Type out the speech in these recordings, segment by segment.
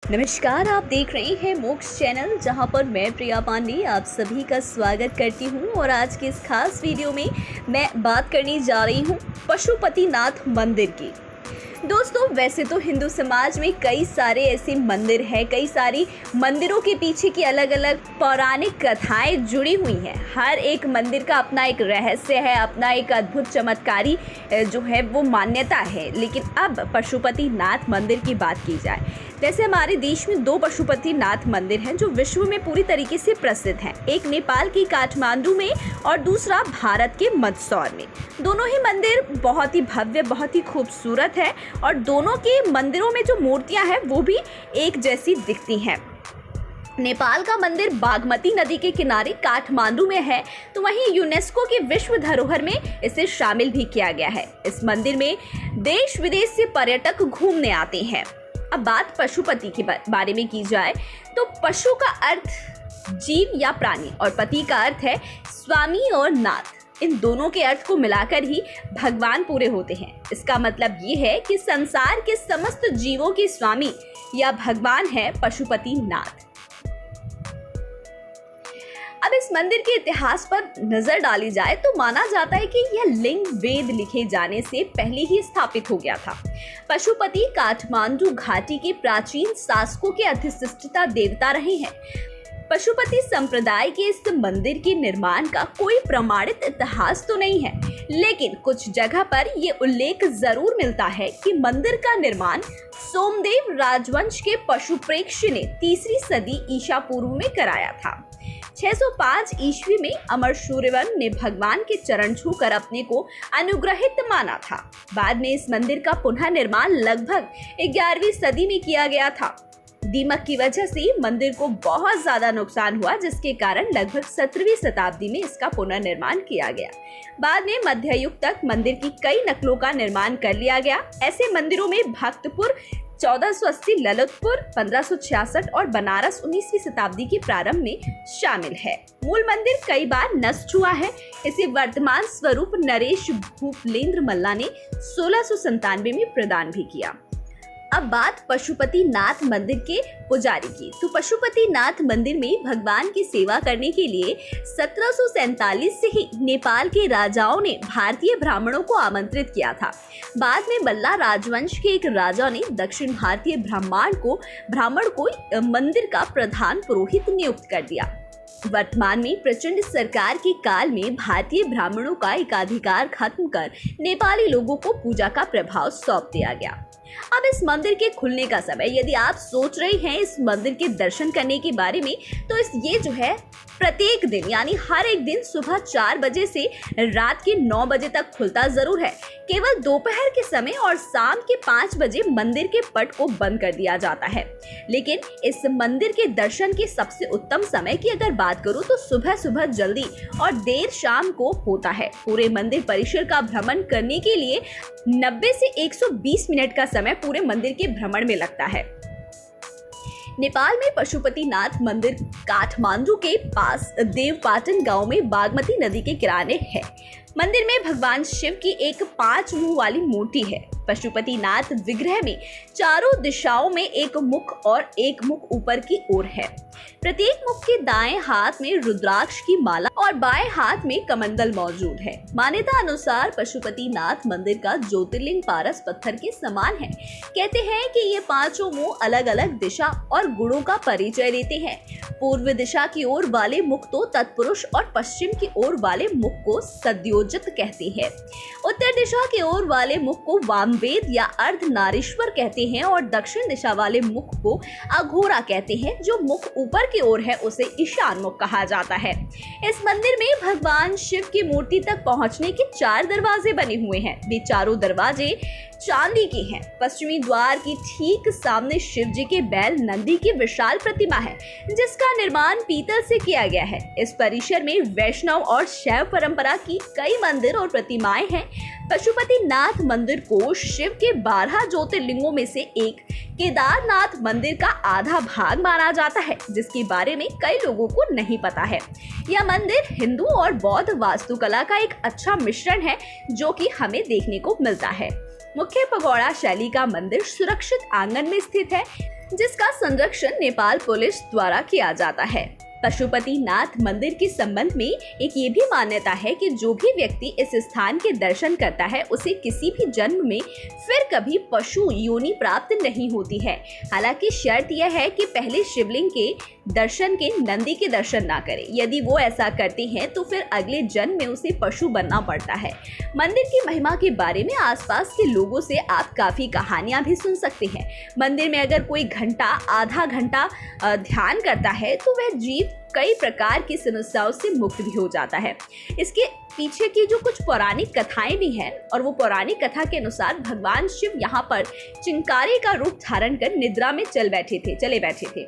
नमस्कार, आप देख रहे हैं मोक्ष चैनल, जहां पर मैं प्रिया पांडे आप सभी का स्वागत करती हूं। और आज के इस खास वीडियो में मैं बात करने जा रही हूं पशुपतिनाथ मंदिर की। दोस्तों, वैसे तो हिंदू समाज में कई सारे ऐसे मंदिर हैं, कई सारी मंदिरों के पीछे की अलग अलग पौराणिक कथाएं जुड़ी हुई हैं। हर एक मंदिर का अपना एक रहस्य है, अपना एक अद्भुत चमत्कारी जो है वो मान्यता है। लेकिन अब पशुपतिनाथ मंदिर की बात की जाए, जैसे हमारे देश में 2 पशुपतिनाथ मंदिर हैं जो विश्व में पूरी तरीके से प्रसिद्ध हैं। एक नेपाल की काठमांडू में और दूसरा भारत के मंदसौर में। दोनों ही मंदिर बहुत ही भव्य, बहुत ही खूबसूरत है और दोनों के मंदिरों में जो मूर्तियां हैं वो भी एक जैसी दिखती हैं। नेपाल का मंदिर बागमती नदी के किनारे काठमांडू में है, तो वहीं यूनेस्को की विश्व धरोहर में इसे शामिल भी किया गया है। इस मंदिर में देश विदेश से पर्यटक घूमने आते हैं। अब बात पशुपति के बारे में की जाए तो पशु का अर्थ जीव या प्राणी और पति का अर्थ है स्वामी और नाथ। इन दोनों के अर्थ को मिलाकर ही भगवान पूरे होते हैं। इसका मतलब ये है कि संसार के समस्त जीवों के स्वामी या भगवान है पशुपतिनाथ। अब इस मंदिर के इतिहास पर नजर डाली जाए तो माना जाता है कि यह लिंग वेद लिखे जाने से पहले ही स्थापित हो गया था। पशुपति काठमांडू घाटी के प्राचीन शासकों के अधिष्ठाता देवता रहे हैं। पशुपति संप्रदाय के इस मंदिर के निर्माण का कोई प्रमाणित इतिहास तो नहीं है, लेकिन कुछ जगह पर यह उल्लेख जरूर मिलता है कि मंदिर का निर्माण सोमदेव राजवंश के पशुप्रेक्ष्य ने 3री सदी ईसा पूर्व में कराया था। 605 ईस्वी में अमर सूर्यवन ने भगवान के चरण छूकर अपने को अनुग्रहित माना था। बाद में इस मंदिर का पुनः निर्माण लगभग 11वीं सदी में किया गया था। दीमक की वजह से मंदिर को बहुत ज्यादा नुकसान हुआ, जिसके कारण लगभग 17वीं शताब्दी में इसका पुनर्निर्माण किया गया। बाद में मध्य युग तक मंदिर की कई नकलों का निर्माण कर लिया गया। ऐसे मंदिरों में भक्तपुर 1480, ललितपुर 1566 और बनारस 19वीं शताब्दी के प्रारंभ में शामिल है। मूल मंदिर कई बार नष्ट हुआ है। इसे वर्तमान स्वरूप नरेश भूपलेंद्र मल्ला ने 1697 में प्रदान भी किया। अब बात पशुपतिनाथ मंदिर के पुजारी की, तो पशुपतिनाथ मंदिर में भगवान की सेवा करने के लिए 1747 से ही नेपाल के राजाओं ने भारतीय ब्राह्मणों को आमंत्रित किया था। बाद में मल्ला राजवंश के एक राजा ने दक्षिण भारतीय ब्राह्मण को मंदिर का प्रधान पुरोहित नियुक्त कर दिया। वर्तमान में प्रचंड सरकार के काल में भारतीय ब्राह्मणों का एकाधिकार खत्म कर नेपाली लोगों को पूजा का प्रभाव सौंप दिया गया। अब इस मंदिर के खुलने का समय, यदि आप सोच रहे हैं इस मंदिर के दर्शन करने के बारे में, तो ये जो है प्रत्येक दिन यानी हर एक दिन सुबह 4 बजे से रात के 9 बजे तक खुलता जरूर है। केवल दोपहर के समय और शाम के 5 बजे मंदिर के पट को बंद कर दिया जाता है। लेकिन इस मंदिर के दर्शन के सबसे उत्तम समय की अगर बात करूं तो सुबह जल्दी और देर शाम को होता है। पूरे मंदिर परिसर का भ्रमण करने के लिए 90 से 120 मिनट का समय पूरे मंदिर के भ्रमण में लगता है। नेपाल में पशुपतिनाथ मंदिर काठमांडू के पास देवपाटन गांव में बागमती नदी के किनारे है। मंदिर में भगवान शिव की एक 5 मुंह वाली मूर्ति है। पशुपतिनाथ विग्रह में चारों दिशाओं में एक मुख और एक मुख ऊपर की ओर है। प्रत्येक मुख के दाएं हाथ में रुद्राक्ष की माला और बाएं हाथ में कमंडल मौजूद है। मान्यता अनुसार पशुपतिनाथ मंदिर का ज्योतिर्लिंग पारस पत्थर के समान है। कहते हैं कि ये 5 मुंह अलग अलग दिशा और गुणों का परिचय देते हैं। पूर्व दिशा की ओर वाले मुख तो तत्पुरुष और पश्चिम की ओर वाले मुख को सद्योजित कहते हैं। उत्तर दिशा की ओर वाले मुख को वामवेद या अर्धनारीश्वर कहते हैं और दक्षिण दिशा वाले मुख को अघोरा कहते हैं। जो मुख ऊपर की ओर है उसे ईशान मुख कहा जाता है। इस मंदिर में भगवान शिव की मूर्ति तक पहुंचने के 4 दरवाजे बने हुए हैं। वे चारों दरवाजे चांदी के हैं। पश्चिमी द्वार की ठीक सामने शिव जी के बैल नंदी की विशाल प्रतिमा है, जिसका निर्माण पीतल से किया गया है। इस परिसर में वैष्णव और शैव परंपरा की कई मंदिर और प्रतिमाएं हैं। पशुपतिनाथ मंदिर को शिव के 12 ज्योतिर्लिंगों में से एक केदारनाथ मंदिर का आधा भाग माना जाता है, जिसके बारे में कई लोगों को नहीं पता है। यह मंदिर हिंदू और बौद्ध वास्तुकला का एक अच्छा मिश्रण है, जो कि हमें देखने को मिलता है। मुख्य पगोड़ा शैली का मंदिर सुरक्षित आंगन में स्थित है, जिसका संरक्षण नेपाल पुलिस द्वारा किया जाता है। पशुपतिनाथ मंदिर के संबंध में एक ये भी मान्यता है कि जो भी व्यक्ति इस स्थान के दर्शन करता है उसे किसी भी जन्म में फिर कभी पशु योनि प्राप्त नहीं होती है। हालांकि शर्त यह है कि पहले शिवलिंग के दर्शन के नंदी के दर्शन ना करें। यदि वो ऐसा करते हैं तो फिर अगले जन्म में उसे पशु बनना पड़ता है। मंदिर की महिमा के बारे में आसपास के लोगों से आप काफी कहानियां भी सुन सकते हैं। मंदिर में अगर कोई आधा घंटा ध्यान करता है तो वह जीव कई प्रकार की समस्याओं से मुक्त भी हो जाता है। इसके पीछे की जो कुछ पौराणिक कथाएं भी हैं, और वो पौराणिक कथा के अनुसार भगवान शिव यहाँ पर चिंकारी का रूप धारण कर निद्रा में चले बैठे थे।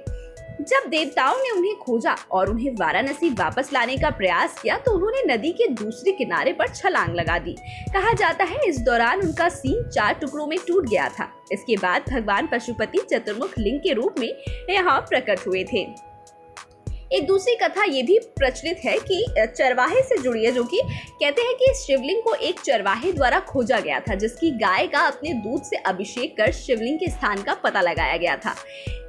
जब देवताओं ने उन्हें खोजा और उन्हें वाराणसी वापस लाने का प्रयास किया तो उन्होंने नदी के दूसरे किनारे पर छलांग लगा दी। कहा जाता है इस दौरान उनका सींग 4 टुकड़ों में टूट गया था। इसके बाद भगवान पशुपति चतुर्मुख लिंग के रूप में यहाँ प्रकट हुए थे। एक दूसरी कथा ये भी प्रचलित है कि चरवाहे से जुड़ी है, जो कि कहते हैं कि इस शिवलिंग को एक चरवाहे द्वारा खोजा गया था, जिसकी गाय का अपने दूध से अभिषेक कर शिवलिंग के स्थान का पता लगाया गया था।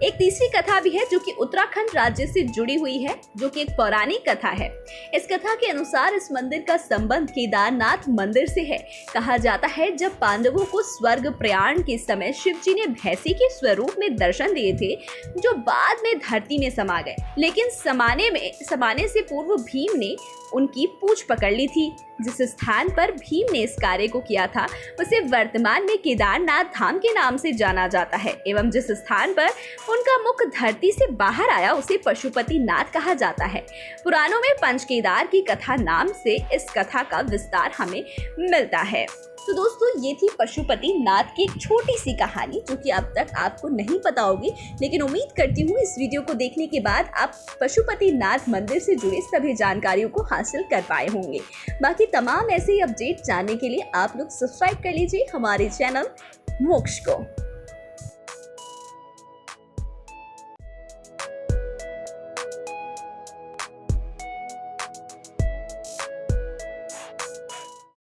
एक तीसरी कथा भी है जो कि उत्तराखंड राज्य से जुड़ी हुई है, जो कि एक पौराणिक कथा है। इस कथा के अनुसार इस मंदिर का संबंध केदारनाथ मंदिर से है। कहा जाता है जब पांडवों को स्वर्ग प्रयाण के समय शिव जी ने भैंसी के स्वरूप में दर्शन दिए थे, जो बाद में धरती में समा गए, लेकिन समाने से पूर्व भीम ने उनकी पूंछ पकड़ ली थी। जिस स्थान पर भीम ने इस कार्य को किया था उसे वर्तमान में केदारनाथ धाम के नाम से जाना जाता है, एवं जिस स्थान पर उनका मुख धरती से बाहर आया उसे पशुपतिनाथ कहा जाता है। पुराणों में पंचकेदार की कथा नाम से इस कथा का विस्तार हमें मिलता है। तो दोस्तों, ये थी पशुपतिनाथ की एक छोटी सी कहानी, जो कि अब तक आपको नहीं पता होगी, लेकिन उम्मीद करती हूँ इस वीडियो को देखने के बाद आप पशुपतिनाथ मंदिर से जुड़े सभी जानकारियों को हासिल कर पाए होंगे। बाकी तमाम ऐसे ही अपडेट जानने के लिए आप लोग सब्सक्राइब कर लीजिए हमारे चैनल मोक्ष को।